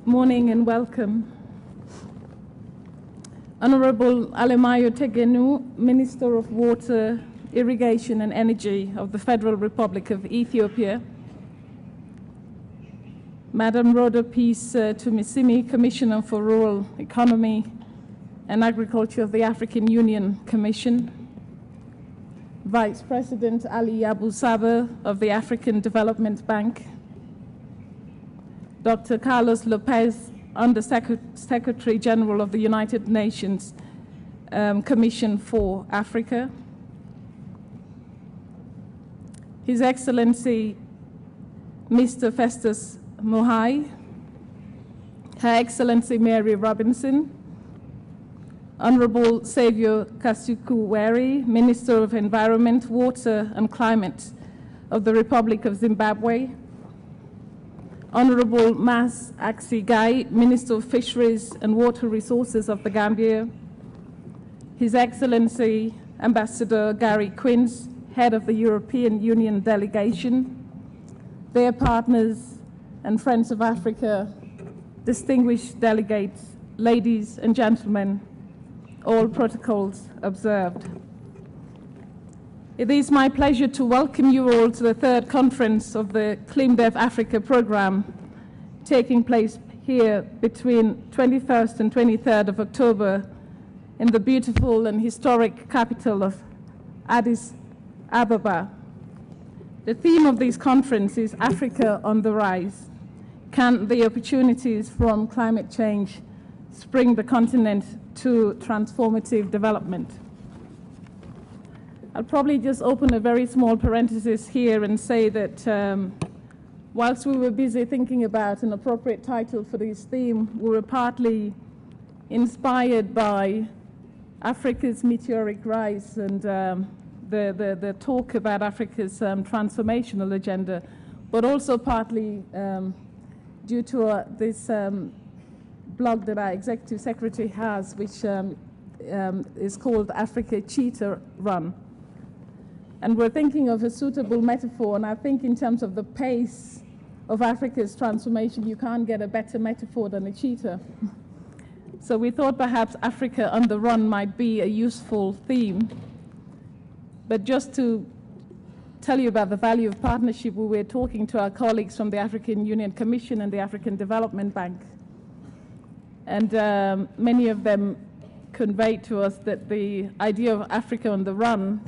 Morning and welcome. Honorable Alemayo Tegenu, Minister of Water, Irrigation and Energy of the Federal Republic of Ethiopia. Madam Rhoda Peace Tumisimi, Commissioner for Rural Economy and Agriculture of the African Union Commission. Vice President Ali Abu Saber of the African Development Bank. Dr. Carlos Lopez, Under-Secretary General of the United Nations Commission for Africa. His Excellency Mr. Festus Mohai, Her Excellency Mary Robinson, Honorable Saviour Kasuku-Weri, Minister of Environment, Water and Climate of the Republic of Zimbabwe, Honorable Mas Aksi Gai, Minister of Fisheries and Water Resources of the Gambia, His Excellency Ambassador Gary Quince, Head of the European Union Delegation, their partners and friends of Africa, distinguished delegates, ladies and gentlemen, all protocols observed. It is my pleasure to welcome you all to the third conference of the ClimDev Africa program, taking place here between 21st and 23rd of October in the beautiful and historic capital of Addis Ababa. The theme of this conference is Africa on the Rise. Can the opportunities from climate change spring the continent to transformative development? I'll probably just open a very small parenthesis here and say that whilst we were busy thinking about an appropriate title for this theme, we were partly inspired by Africa's meteoric rise and the talk about Africa's transformational agenda, but also partly due to this blog that our Executive Secretary has, which is called Africa Cheetah Run. And we're thinking of a suitable metaphor, and I think in terms of the pace of Africa's transformation, you can't get a better metaphor than a cheetah. So we thought perhaps Africa on the Run might be a useful theme. But just to tell you about the value of partnership, we were talking to our colleagues from the African Union Commission and the African Development Bank. And many of them conveyed to us that the idea of Africa on the Run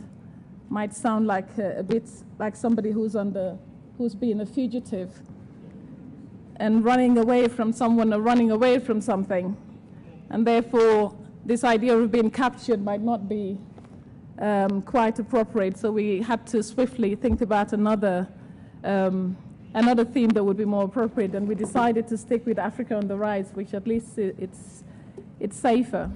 might sound like a bit like somebody who's been a fugitive and running away from someone or running away from something. And therefore, this idea of being captured might not be quite appropriate. So we had to swiftly think about another theme that would be more appropriate. And we decided to stick with Africa on the Rise, which at least it's safer.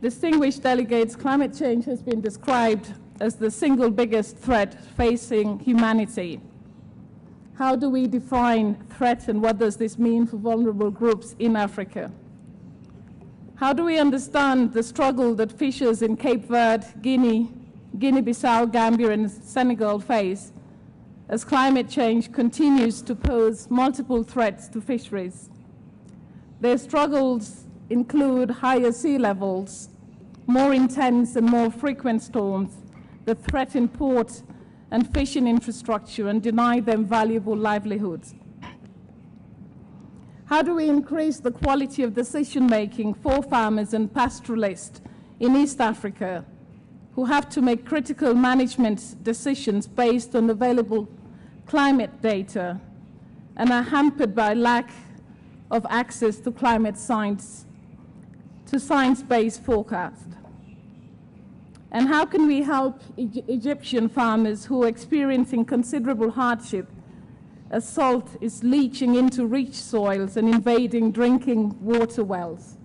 Distinguished delegates, climate change has been described as the single biggest threat facing humanity. How do we define threat, and what does this mean for vulnerable groups in Africa? How do we understand the struggle that fishers in Cape Verde, Guinea, Guinea-Bissau, Gambia, and Senegal face as climate change continues to pose multiple threats to fisheries? Their struggles include higher sea levels, more intense and more frequent storms that threaten port and fishing infrastructure and deny them valuable livelihoods. How do we increase the quality of decision-making for farmers and pastoralists in East Africa who have to make critical management decisions based on available climate data and are hampered by lack of access to climate science, to science-based forecast? And how can we help Egyptian farmers who are experiencing considerable hardship as salt is leaching into rich soils and invading drinking water wells?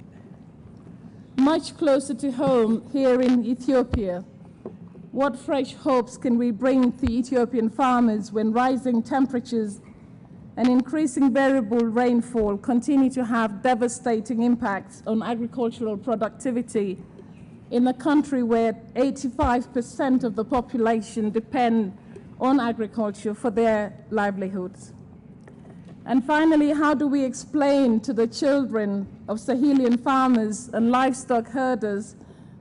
Much closer to home, here in Ethiopia, what fresh hopes can we bring to Ethiopian farmers when rising temperatures and increasing variable rainfall continue to have devastating impacts on agricultural productivity in a country where 85% of the population depend on agriculture for their livelihoods? And finally, how do we explain to the children of Sahelian farmers and livestock herders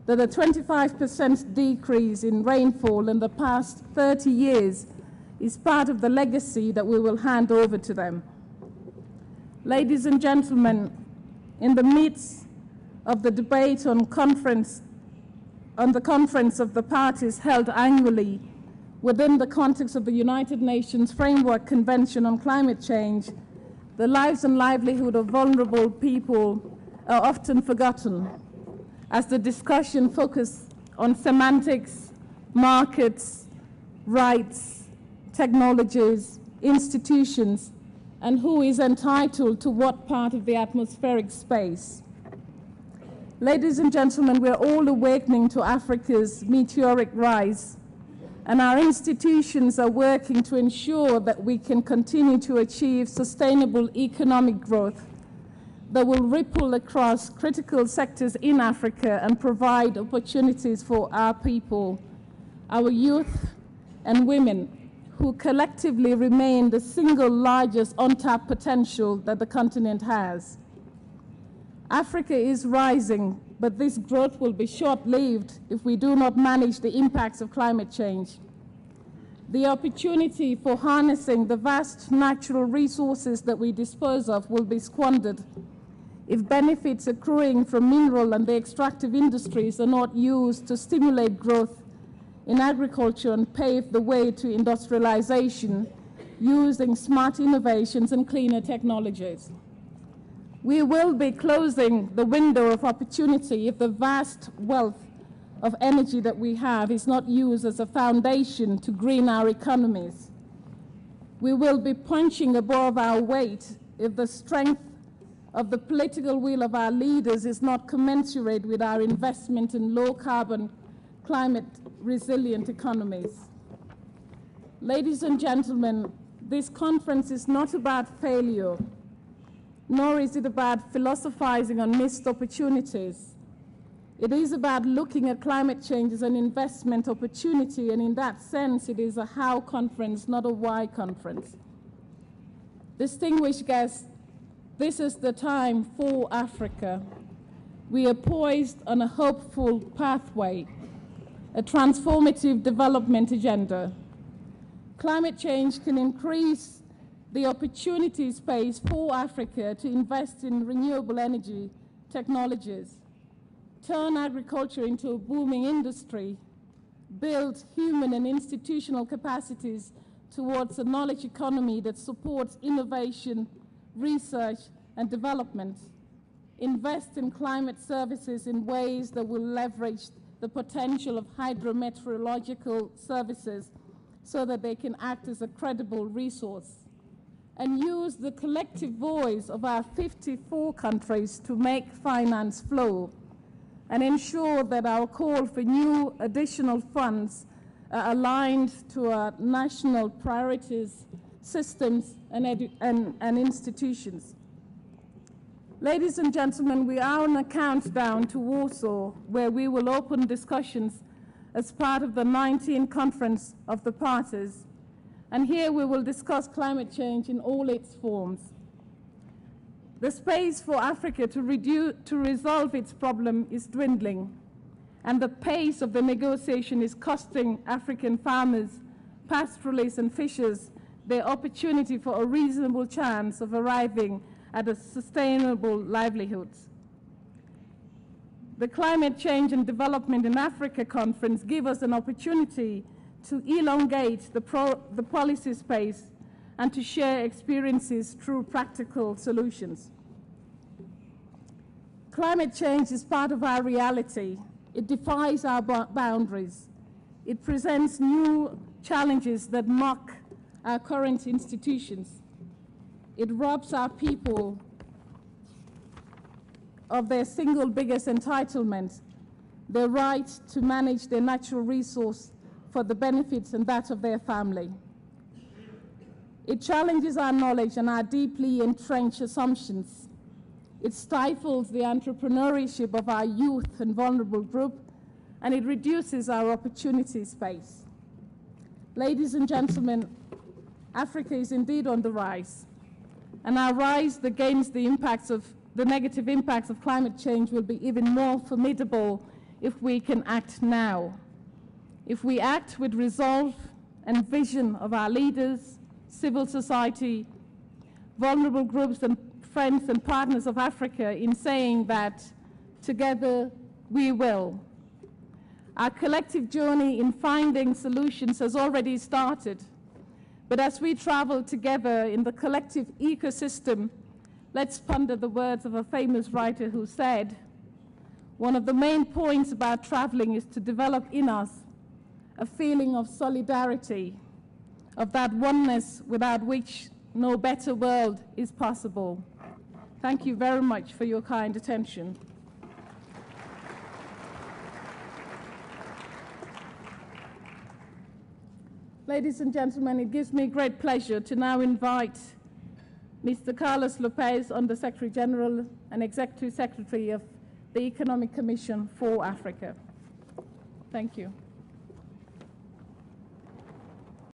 that a 25% decrease in rainfall in the past 30 years is part of the legacy that we will hand over to them? Ladies and gentlemen, in the midst of the debate on the conference of the parties held annually within the context of the United Nations Framework Convention on Climate Change, the lives and livelihood of vulnerable people are often forgotten, as the discussion focuses on semantics, markets, rights, technologies, institutions, and who is entitled to what part of the atmospheric space. Ladies and gentlemen, we are all awakening to Africa's meteoric rise, and our institutions are working to ensure that we can continue to achieve sustainable economic growth that will ripple across critical sectors in Africa and provide opportunities for our people, our youth and women, who collectively remain the single largest untapped potential that the continent has. Africa is rising, but this growth will be short-lived if we do not manage the impacts of climate change. The opportunity for harnessing the vast natural resources that we dispose of will be squandered if benefits accruing from mineral and the extractive industries are not used to stimulate growth in agriculture and pave the way to industrialization using smart innovations and cleaner technologies. We will be closing the window of opportunity if the vast wealth of energy that we have is not used as a foundation to green our economies. We will be punching above our weight if the strength of the political will of our leaders is not commensurate with our investment in low-carbon, climate-resilient economies. Ladies and gentlemen, this conference is not about failure, nor is it about philosophizing on missed opportunities. It is about looking at climate change as an investment opportunity, and in that sense, it is a how conference, not a why conference. Distinguished guests, this is the time for Africa. We are poised on a hopeful pathway, a transformative development agenda. Climate change can increase the opportunity space for Africa to invest in renewable energy technologies, turn agriculture into a booming industry, build human and institutional capacities towards a knowledge economy that supports innovation, research, and development, invest in climate services in ways that will leverage the potential of hydrometeorological services so that they can act as a credible resource, and use the collective voice of our 54 countries to make finance flow and ensure that our call for new additional funds are aligned to our national priorities, systems, and institutions. Ladies and gentlemen, we are on a countdown to Warsaw, where we will open discussions as part of the 19th Conference of the Parties. And here we will discuss climate change in all its forms. The space for Africa to resolve its problem is dwindling, and the pace of the negotiation is costing African farmers, pastoralists, and fishers their opportunity for a reasonable chance of arriving at a sustainable livelihoods. The Climate Change and Development in Africa Conference gives us an opportunity to elongate the policy space and to share experiences through practical solutions. Climate change is part of our reality. It defies our boundaries. It presents new challenges that mock our current institutions. It robs our people of their single biggest entitlement, their right to manage their natural resource for the benefits and that of their family. It challenges our knowledge and our deeply entrenched assumptions. It stifles the entrepreneurship of our youth and vulnerable group, and it reduces our opportunity space. Ladies and gentlemen, Africa is indeed on the rise. and our rise against the negative impacts of climate change will be even more formidable if we can act now. If we act with resolve and vision of our leaders, civil society, vulnerable groups and friends and partners of Africa in saying that together we will. Our collective journey in finding solutions has already started, but as we travel together in the collective ecosystem, let's ponder the words of a famous writer who said, "One of the main points about traveling is to develop in us a feeling of solidarity, of that oneness without which no better world is possible." Thank you very much for your kind attention. Ladies and gentlemen, it gives me great pleasure to now invite Mr. Carlos Lopez, Under Secretary General and Executive Secretary of the Economic Commission for Africa. Thank you.